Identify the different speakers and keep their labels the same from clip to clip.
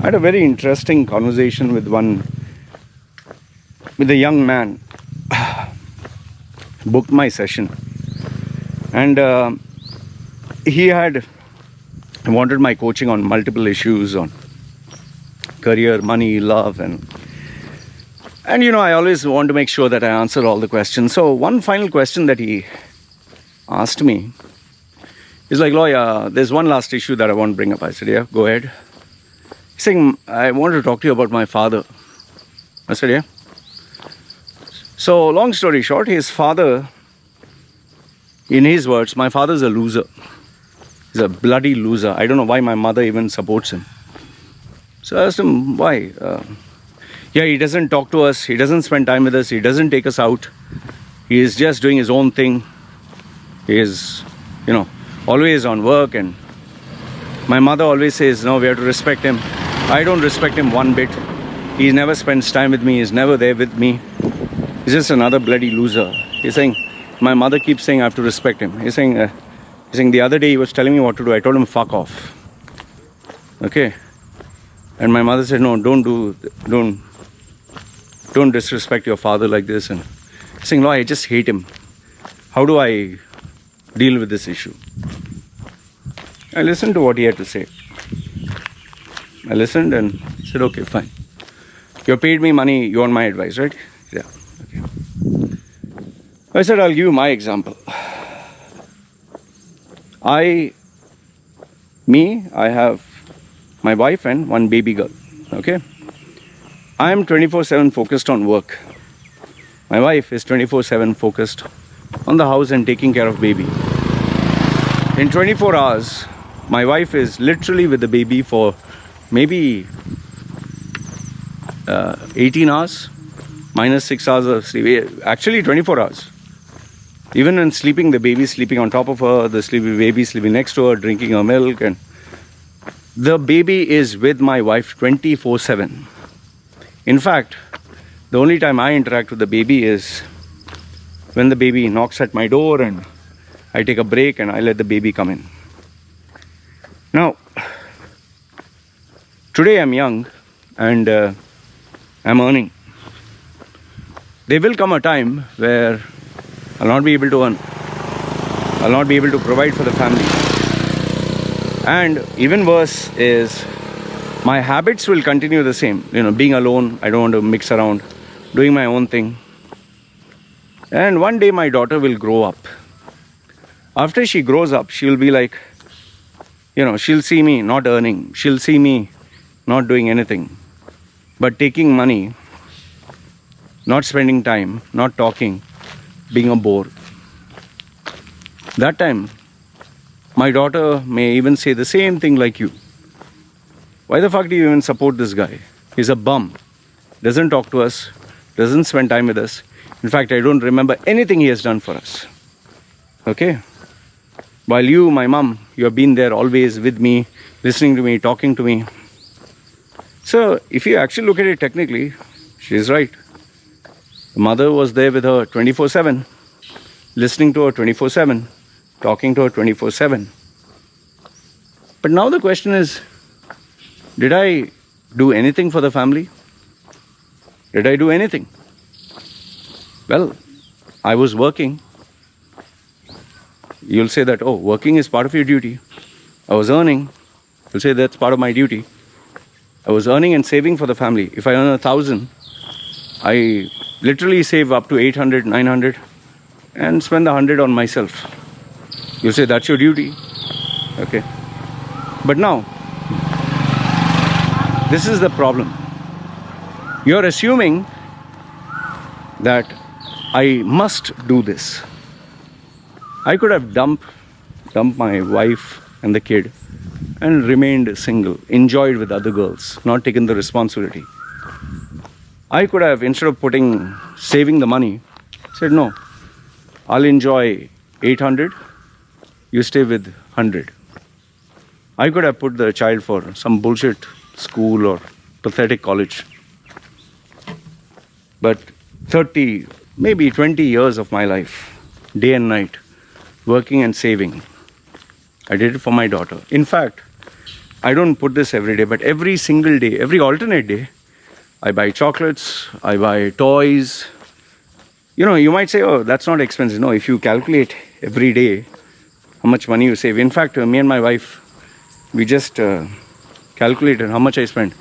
Speaker 1: I had a very interesting conversation with a young man. Booked my session, and he had wanted my coaching on multiple issues on career, money, love, and I always want to make sure that I answer all the questions. So one final question that he asked me is like, Loy, there's one last issue that I want to bring up. I said, yeah, go ahead. He's saying, I want to talk to you about my father. I said, yeah. So long story short, his father, in his words, my father's a loser. He's a bloody loser. I don't know why my mother even supports him. So I asked him, why? Yeah, he doesn't talk to us. He doesn't spend time with us. He doesn't take us out. He is just doing his own thing. He is, always on work. And my mother always says, no, we have to respect him. I don't respect him one bit. He never spends time with me. He's never there with me. He's just another bloody loser. He's saying, my mother keeps saying I have to respect him. He's saying the other day he was telling me what to do. I told him, fuck off. Okay. And my mother said, no, don't disrespect your father like this. And he's saying, no, I just hate him. How do I deal with this issue? I listened to what he had to say. I listened and said, okay, fine. You paid me money, you want my advice, right? Yeah. Okay. I said, I'll give you my example. I have my wife and one baby girl. Okay. I am 24/7 focused on work. My wife is 24/7 focused on the house and taking care of baby. In 24 hours, my wife is literally with the baby for maybe 18 hours, minus 6 hours of sleep. Actually 24 hours. Even when sleeping, the baby is sleeping on top of her, the baby sleeping next to her, drinking her milk, and the baby is with my wife 24/7. In fact, the only time I interact with the baby is when the baby knocks at my door and I take a break and I let the baby come in. Now, today I'm young and I'm earning. There will come a time where I'll not be able to earn. I'll not be able to provide for the family. And even worse is my habits will continue the same. Being alone, I don't want to mix around, doing my own thing. And one day my daughter will grow up. After she grows up, she'll be like, she'll see me not earning. She'll see me not doing anything, but taking money, not spending time, not talking, being a bore. That time, my daughter may even say the same thing like you. Why the fuck do you even support this guy? He's a bum. Doesn't talk to us, doesn't spend time with us. In fact, I don't remember anything he has done for us. Okay? While you, my mom, you have been there always with me, listening to me, talking to me. So, if you actually look at it technically, she's right. The mother was there with her 24/7, listening to her 24/7, talking to her 24/7. But now the question is, did I do anything for the family? Did I do anything? Well, I was working. You'll say that, oh, working is part of your duty. I was earning. You'll say that's part of my duty. I was earning and saving for the family. If I earn 1,000, I literally save up to 800, 900 and spend the 100 on myself. You say that's your duty. Okay. But now, this is the problem. You're assuming that I must do this. I could have dumped my wife and the kid and remained single, enjoyed with other girls, not taken the responsibility. I could have, instead of saving the money, said, no, I'll enjoy 800, you stay with 100. I could have put the child for some bullshit school or pathetic college. But 30, maybe 20 years of my life, day and night, working and saving, I did it for my daughter. In fact, I don't put this every day, but every single day, every alternate day, I buy chocolates, I buy toys. You know, you might say, oh, that's not expensive. No, if you calculate every day how much money you save. In fact, me and my wife, we just calculated how much I spend.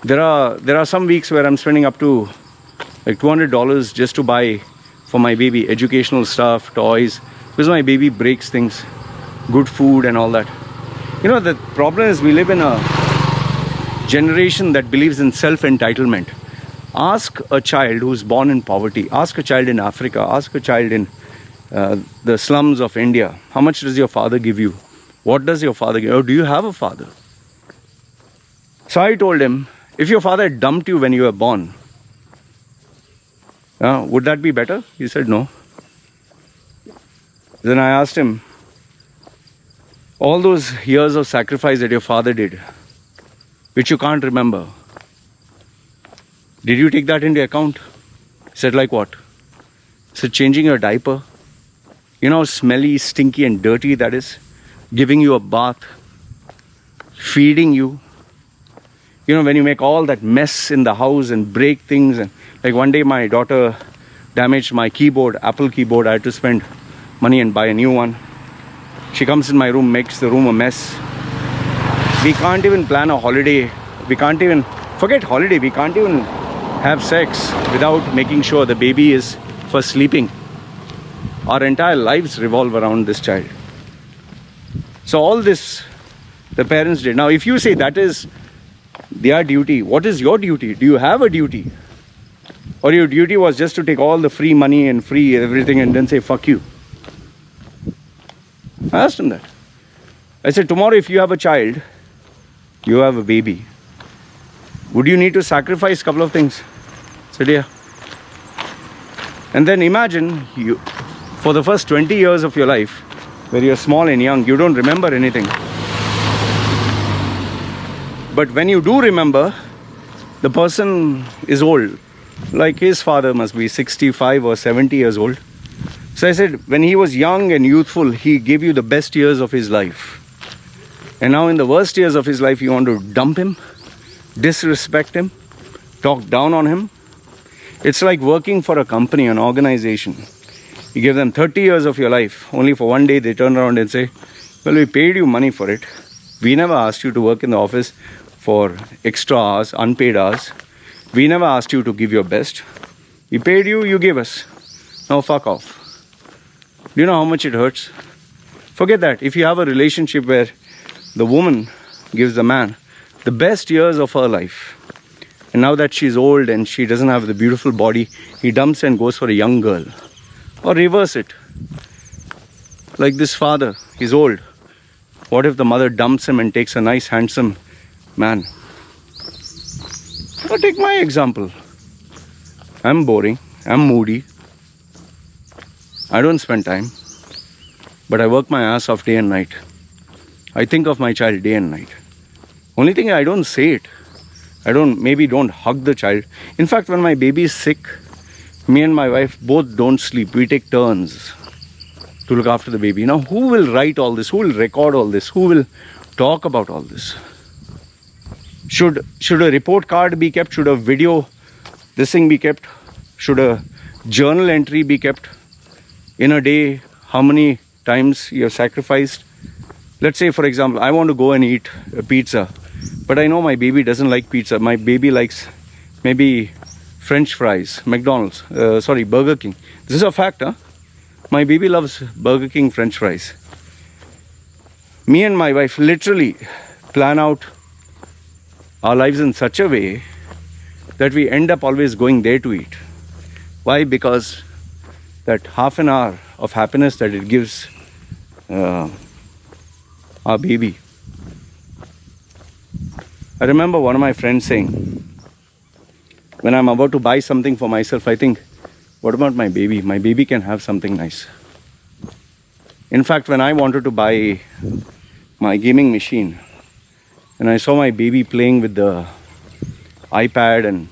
Speaker 1: There are some weeks where I'm spending up to like $200 just to buy for my baby educational stuff, toys, because my baby breaks things, good food and all that. You know, the problem is we live in a generation that believes in self-entitlement. Ask a child who's born in poverty, ask a child in Africa, ask a child in the slums of India, how much does your father give you? What does your father give? Or do you have a father? So I told him, if your father dumped you when you were born, would that be better? He said no. Then I asked him, all those years of sacrifice that your father did, which you can't remember, did you take that into account? He said, like what? He said, changing your diaper. You know how smelly, stinky and dirty that is? Giving you a bath, feeding you. You know, when you make all that mess in the house and break things. And like one day my daughter damaged my keyboard, Apple keyboard. I had to spend money and buy a new one. She comes in my room, makes the room a mess. We can't even plan a holiday. We can't even, forget holiday, we can't even have sex without making sure the baby is first sleeping. Our entire lives revolve around this child. So all this the parents did. Now if you say that is their duty, what is your duty? Do you have a duty? Or your duty was just to take all the free money and free everything and then say fuck you? I asked him that. I said, tomorrow if you have a child, you have a baby, would you need to sacrifice a couple of things? I said, yeah. And then imagine you, for the first 20 years of your life, where you're small and young, you don't remember anything. But when you do remember, the person is old. Like his father must be 65 or 70 years old. So I said, when he was young and youthful, he gave you the best years of his life. And now in the worst years of his life, you want to dump him, disrespect him, talk down on him. It's like working for a company, an organization. You give them 30 years of your life, only for one day they turn around and say, well, we paid you money for it. We never asked you to work in the office for extra hours, unpaid hours. We never asked you to give your best. We paid you, you gave us. Now fuck off. Do you know how much it hurts? Forget that. If you have a relationship where the woman gives the man the best years of her life, and now that she's old and she doesn't have the beautiful body, he dumps and goes for a young girl. Or reverse it. Like this father, he's old. What if the mother dumps him and takes a nice, handsome man? Or take my example. I'm boring. I'm moody. I don't spend time. But I work my ass off day and night. I think of my child day and night. Only thing, I don't say it. I maybe don't hug the child. In fact, when my baby is sick, me and my wife both don't sleep. We take turns to look after the baby. Now, who will write all this? Who will record all this? Who will talk about all this? Should a report card be kept? Should a video, this thing be kept? Should a journal entry be kept? In a day, how many times you have sacrificed? Let's say, for example, I want to go and eat a pizza, but I know my baby doesn't like pizza. My baby likes maybe French fries, McDonald's, Burger King. This is a fact, huh? My baby loves Burger King French fries. Me and my wife literally plan out our lives in such a way that we end up always going there to eat. Why? Because that half an hour of happiness that it gives our baby. I remember one of my friends saying, when I'm about to buy something for myself, I think, what about my baby? My baby can have something nice. In fact, when I wanted to buy my gaming machine, and I saw my baby playing with the iPad, and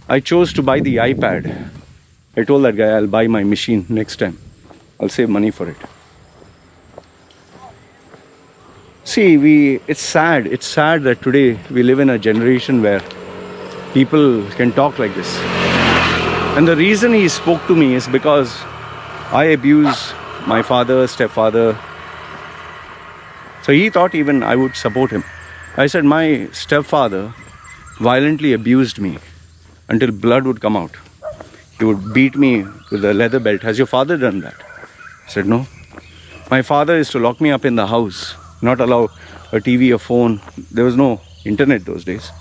Speaker 1: I chose to buy the iPad. I told that guy, I'll buy my machine next time. I'll save money for it. See, it's sad. It's sad that today we live in a generation where people can talk like this. And the reason he spoke to me is because I abuse my father, stepfather. So he thought even I would support him. I said, my stepfather violently abused me until blood would come out. He would beat me with a leather belt. Has your father done that? I said, no. My father is to lock me up in the house, not allow a TV, a phone. There was no internet those days.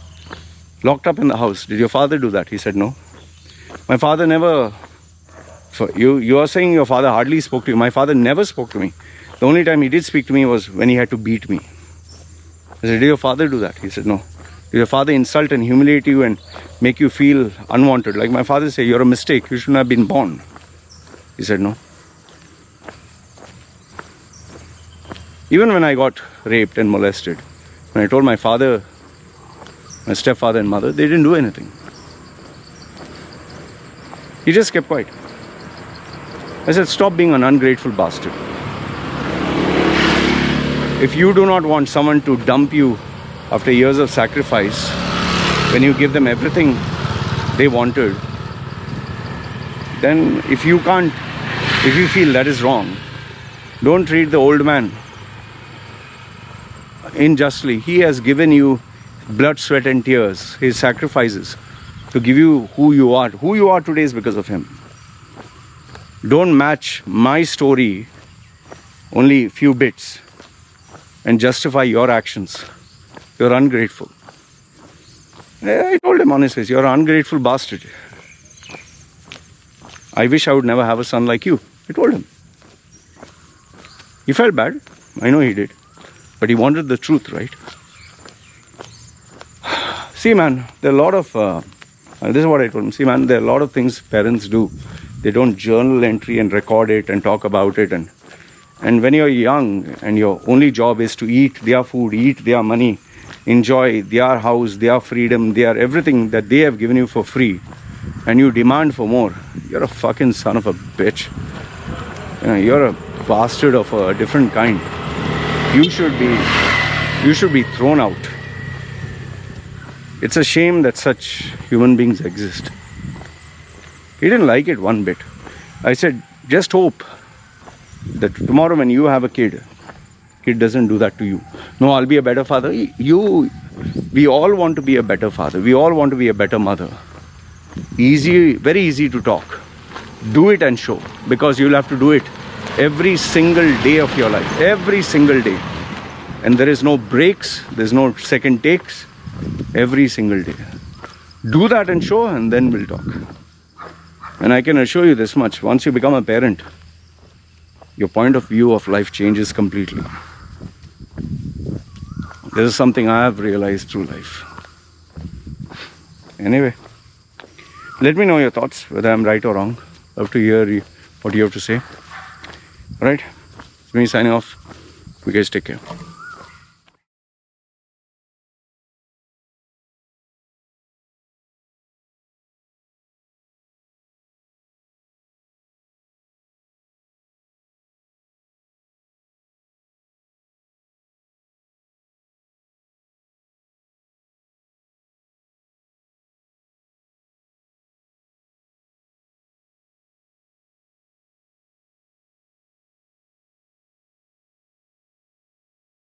Speaker 1: Locked up in the house. Did your father do that? He said, no. My father never... You are saying your father hardly spoke to you. My father never spoke to me. The only time he did speak to me was when he had to beat me. I said, did your father do that? He said, no. Did your father insult and humiliate you and make you feel unwanted? Like my father said, you're a mistake. You shouldn't have been born. He said, no. Even when I got raped and molested, when I told my father, my stepfather and mother, they didn't do anything. He just kept quiet. I said, stop being an ungrateful bastard. If you do not want someone to dump you after years of sacrifice, when you give them everything they wanted, then if you feel that is wrong, don't treat the old man unjustly. He has given you blood, sweat and tears, his sacrifices to give you who you are. Who you are today is because of him. Don't match my story only few bits and justify your actions. You're ungrateful. I told him on his face, you're an ungrateful bastard. I wish I would never have a son like you. I told him. He felt bad. I know he did. But he wanted the truth, right? See, man, there are a lot of... this is what I told him. See, man, there are a lot of things parents do. They don't journal entry and record it and talk about it. And when you're young and your only job is to eat their food, eat their money, enjoy their house, their freedom, their everything that they have given you for free, and you demand for more, you're a fucking son of a bitch. You're a bastard of a different kind. You should be thrown out. It's a shame that such human beings exist. He didn't like it one bit. I said, just hope that tomorrow when you have a kid doesn't do that to you. No, I'll be a better father. We all want to be a better father. We all want to be a better mother. Easy, very easy to talk. Do it and show, because you'll have to do it every single day of your life. Every single day. And there is no breaks. There's no second takes. Every single day. Do that and show, and then we'll talk. And I can assure you this much. Once you become a parent, your point of view of life changes completely. This is something I have realized through life. Anyway, let me know your thoughts, whether I'm right or wrong. Love to hear what you have to say. Alright, it's me signing off. You guys take care.